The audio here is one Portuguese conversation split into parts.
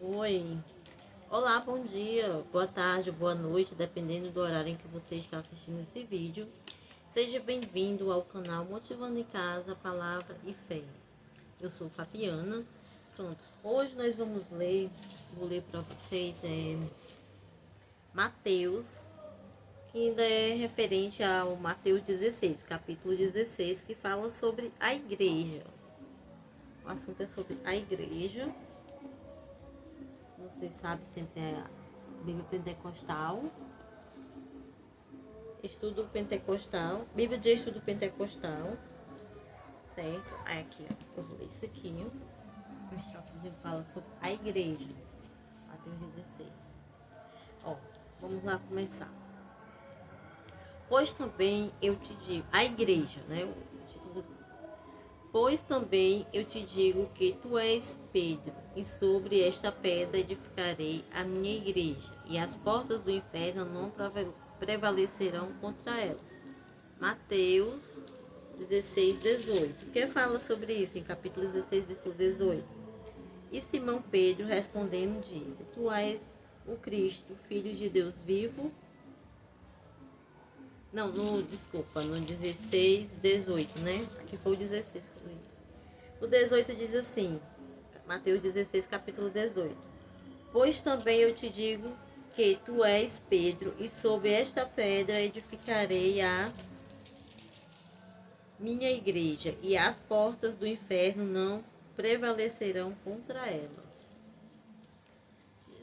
Oi, olá, bom dia, boa tarde, boa noite, dependendo do horário em que você está assistindo esse vídeo. Seja bem-vindo ao canal Motivando em Casa, Palavra e Fé. Eu sou Fabiana. Prontos, hoje nós vou ler para vocês Mateus, que ainda é referente ao Mateus 16, capítulo 16, que fala sobre a igreja. O assunto é sobre a igreja. Vocês sabem, sempre é a Bíblia Pentecostal, estudo pentecostal, Bíblia de estudo pentecostal, certo? Aí aqui, ó, eu vou ler isso aqui, ó. O estrofezinho fala sobre a igreja, Mateus 16. Ó, vamos lá começar. Pois também eu te digo, a igreja, né? O títulozinho. Pois também eu te digo que tu és Pedro, e sobre esta pedra edificarei a minha igreja, e as portas do inferno não prevalecerão contra ela. Mateus 16, 18. O que fala sobre isso em capítulo 16, versículo 18? E Simão Pedro respondendo disse: Tu és o Cristo, filho de Deus vivo. Não, desculpa, no 16, 18, né? Aqui foi o 16 que eu li. O 18 diz assim, Mateus 16, capítulo 18. Pois também eu te digo que tu és Pedro, e sobre esta pedra edificarei a minha igreja, e as portas do inferno não prevalecerão contra ela.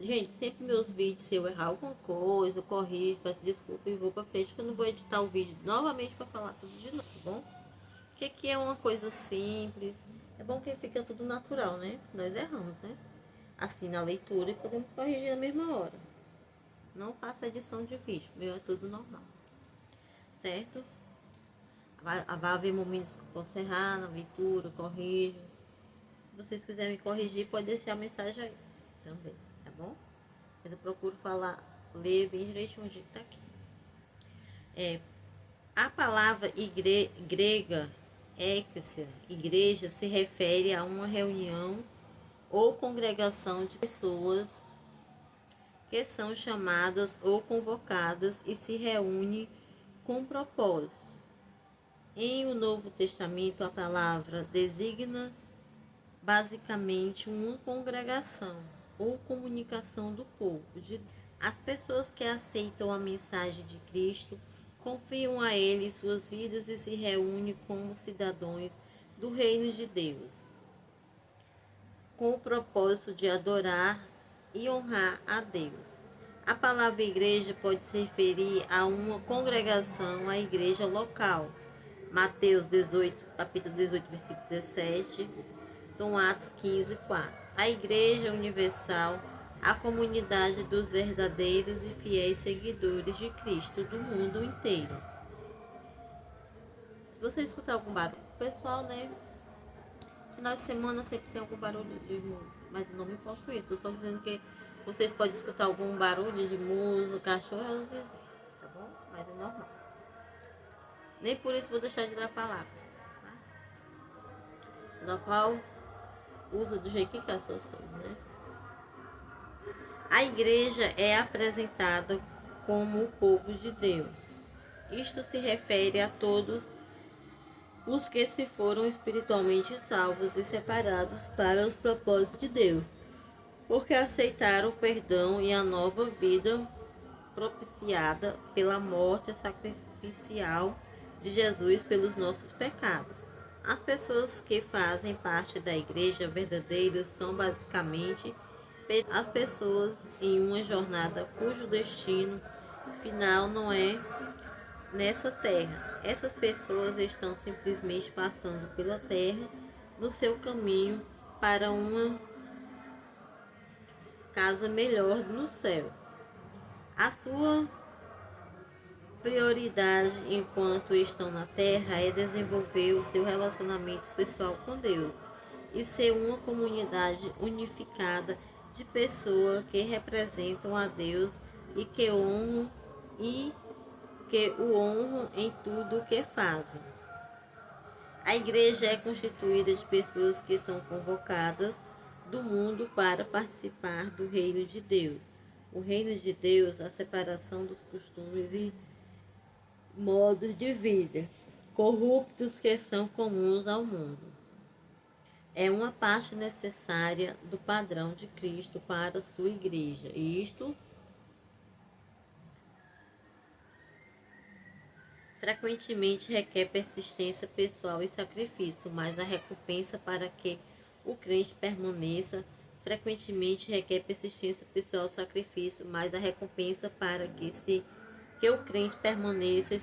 Gente, sempre meus vídeos, se eu errar alguma coisa, eu corrijo, peço desculpa e vou pra frente, que eu não vou editar o vídeo novamente para falar tudo de novo, tá bom? Porque aqui é uma coisa simples, é bom que fica tudo natural, né? Nós erramos, né? Assim na leitura e podemos corrigir na mesma hora. Não faço edição de vídeo, meu é tudo normal, certo? Vai haver momentos que eu posso errar na leitura, corrijo. Se vocês quiserem me corrigir, pode deixar a mensagem aí também, tá bom? Mas eu procuro falar, ler bem direitinho onde tá aqui. A palavra grega, éxia, igreja, se refere a uma reunião ou congregação de pessoas que são chamadas ou convocadas e se reúne com um propósito. Em o Novo Testamento, a palavra designa basicamente uma congregação ou comunicação do povo. As pessoas que aceitam a mensagem de Cristo confiam a Ele suas vidas e se reúnem como cidadãos do reino de Deus, com o propósito de adorar e honrar a Deus. A palavra igreja pode se referir a uma congregação, a igreja local. Mateus 18, capítulo 18, versículo 17, então Atos 15, 4. A igreja universal, a comunidade dos verdadeiros e fiéis seguidores de Cristo do mundo inteiro. Se você escutar algum barulho, pessoal, né? Final de semana sempre tem algum barulho de música, mas eu não me importo com isso. Eu estou dizendo que vocês podem escutar algum barulho de música, cachorro, tá bom? Mas é normal. Nem por isso vou deixar de dar a palavra, tá? Na qual usa do jeito que quer essas coisas, né? A igreja é apresentada como o povo de Deus. Isto se refere a todos os que se foram espiritualmente salvos e separados para os propósitos de Deus, porque aceitaram o perdão e a nova vida propiciada pela morte sacrificial de Jesus pelos nossos pecados. As pessoas que fazem parte da igreja verdadeira são basicamente as pessoas em uma jornada cujo destino final não é nessa terra. Essas pessoas estão simplesmente passando pela terra no seu caminho para uma casa melhor no céu. A sua prioridade enquanto estão na terra é desenvolver o seu relacionamento pessoal com Deus e ser uma comunidade unificada de pessoas que representam a Deus e que o honram em tudo o que fazem. A igreja é constituída de pessoas que são convocadas do mundo para participar do reino de Deus. O reino de Deus, a separação dos costumes e modos de vida corruptos que são comuns ao mundo. É uma parte necessária do padrão de Cristo para a sua igreja. Isto frequentemente requer persistência pessoal e sacrifício, mas a recompensa para que o crente permaneça frequentemente requer persistência pessoal e sacrifício, mas a recompensa para que o crente permaneça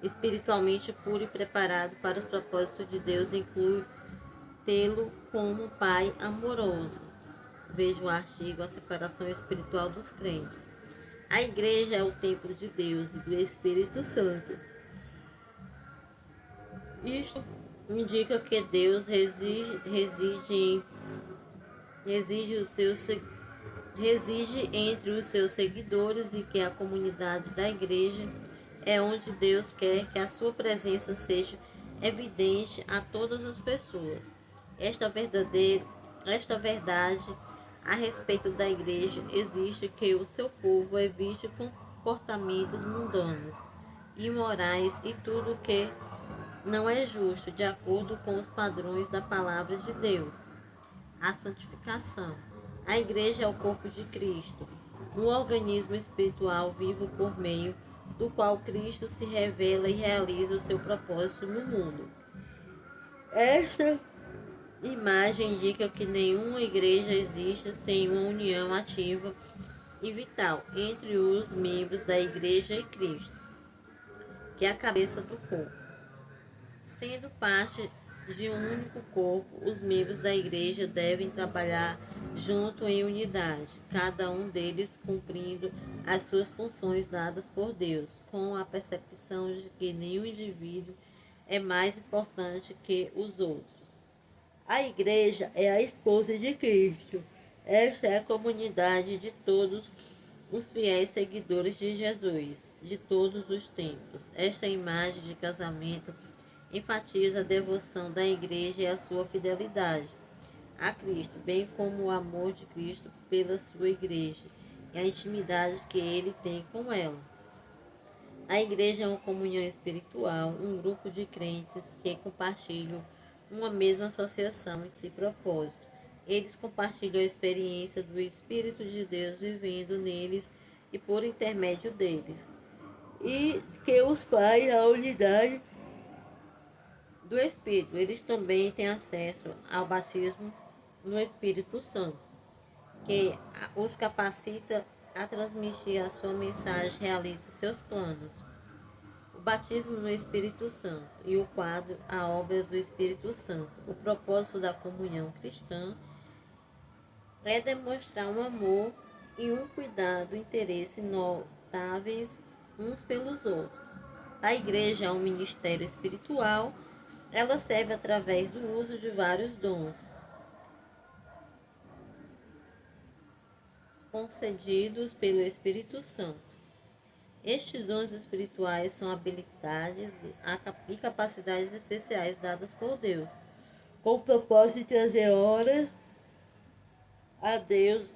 espiritualmente puro e preparado para os propósitos de Deus inclui tê-lo como pai amoroso. Veja o artigo A Separação Espiritual dos Crentes. A igreja é o templo de Deus e do Espírito Santo. Isto indica que Deus reside entre os seus seguidores e que a comunidade da igreja é onde Deus quer que a sua presença seja evidente a todas as pessoas. Esta verdade a respeito da igreja exige que o seu povo evite comportamentos mundanos, imorais e tudo que não é justo, de acordo com os padrões da palavra de Deus. A santificação. A igreja é o corpo de Cristo, um organismo espiritual vivo por meio do qual Cristo se revela e realiza o seu propósito no mundo. Esta imagem indica que nenhuma igreja existe sem uma união ativa e vital entre os membros da igreja e Cristo, que é a cabeça do corpo. Sendo parte de um único corpo, os membros da igreja devem trabalhar junto em unidade, cada um deles cumprindo as suas funções dadas por Deus, com a percepção de que nenhum indivíduo é mais importante que os outros. A igreja é a esposa de Cristo. Esta é a comunidade de todos os fiéis seguidores de Jesus, de todos os tempos. Esta imagem de casamento enfatiza a devoção da igreja e a sua fidelidade a Cristo, bem como o amor de Cristo pela sua igreja e a intimidade que ele tem com ela. A igreja é uma comunhão espiritual, um grupo de crentes que compartilham uma mesma associação e esse propósito. Eles compartilham a experiência do Espírito de Deus vivendo neles e por intermédio deles, e que os faz a unidade do Espírito. Eles também têm acesso ao batismo no Espírito Santo, que os capacita a transmitir a sua mensagem, realiza seus planos. O batismo no Espírito Santo e o quadro, a obra do Espírito Santo. O propósito da comunhão cristã é demonstrar um amor e um cuidado, interesse notáveis uns pelos outros. A igreja é um ministério espiritual. Ela serve através do uso de vários dons concedidos pelo Espírito Santo. Estes dons espirituais são habilidades e capacidades especiais dadas por Deus, com o propósito de trazer honra a Deus,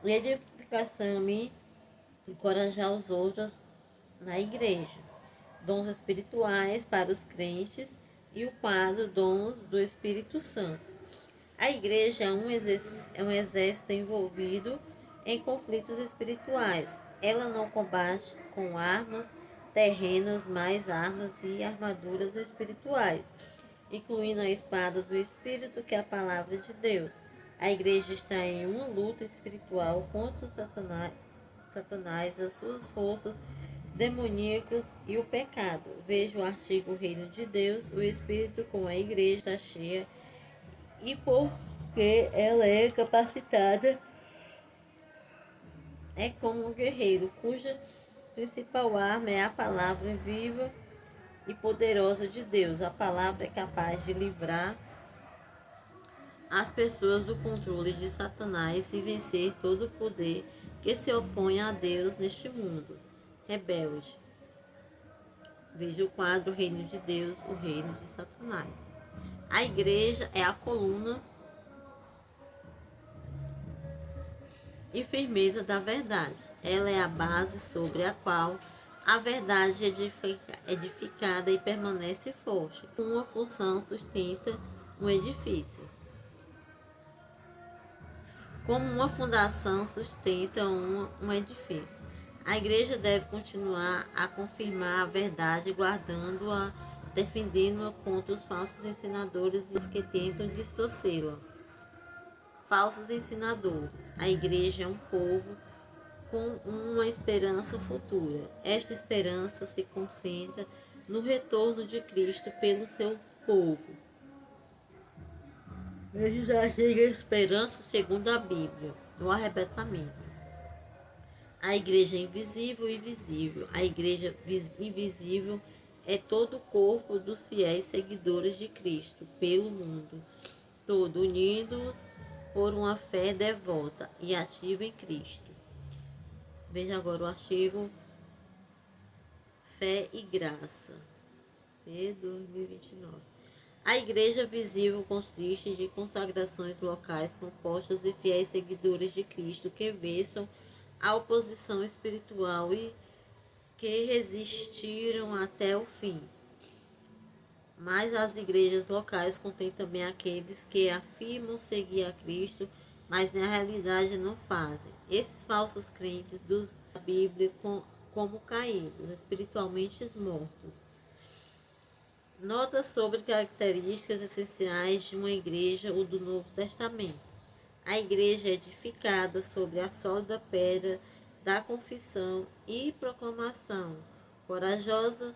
edificação e encorajar os outros na igreja. Dons espirituais para os crentes e o quadro Dons do Espírito Santo. A igreja é um exército envolvido em conflitos espirituais. Ela não combate com armas terrenas, mas armas e armaduras espirituais, incluindo a espada do Espírito, que é a palavra de Deus. A igreja está em uma luta espiritual contra Satanás, as suas forças demoníacas e o pecado. Veja o artigo Reino de Deus. O Espírito com a igreja está cheia e porque ela é capacitada é como um guerreiro, cuja principal arma é a palavra viva e poderosa de Deus. A palavra é capaz de livrar as pessoas do controle de Satanás e vencer todo o poder que se opõe a Deus neste mundo rebelde. Veja o quadro Reino de Deus, o reino de Satanás. A igreja é a coluna e firmeza da verdade. Ela é a base sobre a qual a verdade é edificada e permanece forte. Uma função sustenta um edifício. Como uma fundação sustenta um edifício. A igreja deve continuar a confirmar a verdade, guardando-a, defendendo-a contra os falsos ensinadores e os que tentam distorcê-la. Falsos ensinadores. A igreja é um povo com uma esperança futura. Esta esperança se concentra no retorno de Cristo pelo seu povo. Ele já chega a esperança segundo a Bíblia, no arrebatamento. A igreja é invisível e visível. A igreja invisível é todo o corpo dos fiéis seguidores de Cristo pelo mundo todo, unidos por uma fé devota e ativa em Cristo. Veja agora o artigo Fé e Graça, P 2029. A igreja visível consiste de consagrações locais compostas de fiéis seguidores de Cristo que vencem a oposição espiritual e que resistiram até o fim. Mas as igrejas locais contêm também aqueles que afirmam seguir a Cristo, mas na realidade não fazem. Esses falsos crentes da Bíblia como caídos, espiritualmente mortos. Notas sobre características essenciais de uma igreja ou do Novo Testamento. A igreja é edificada sobre a sólida pedra da confissão e proclamação corajosa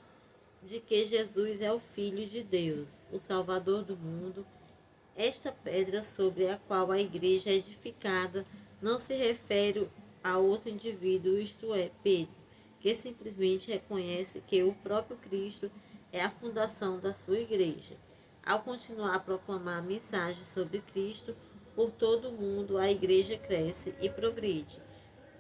de que Jesus é o Filho de Deus, o Salvador do mundo. Esta pedra sobre a qual a igreja é edificada não se refere a outro indivíduo, isto é, Pedro, que simplesmente reconhece que o próprio Cristo é a fundação da sua igreja. Ao continuar a proclamar a mensagem sobre Cristo por todo o mundo, a igreja cresce e progride.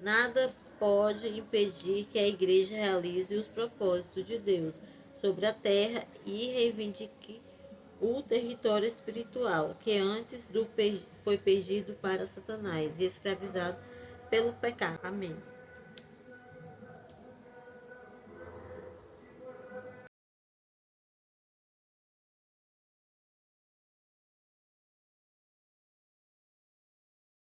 Nada pode impedir que a igreja realize os propósitos de Deus sobre a terra e reivindique o território espiritual que antes foi perdido para Satanás e escravizado pelo pecado. Amém.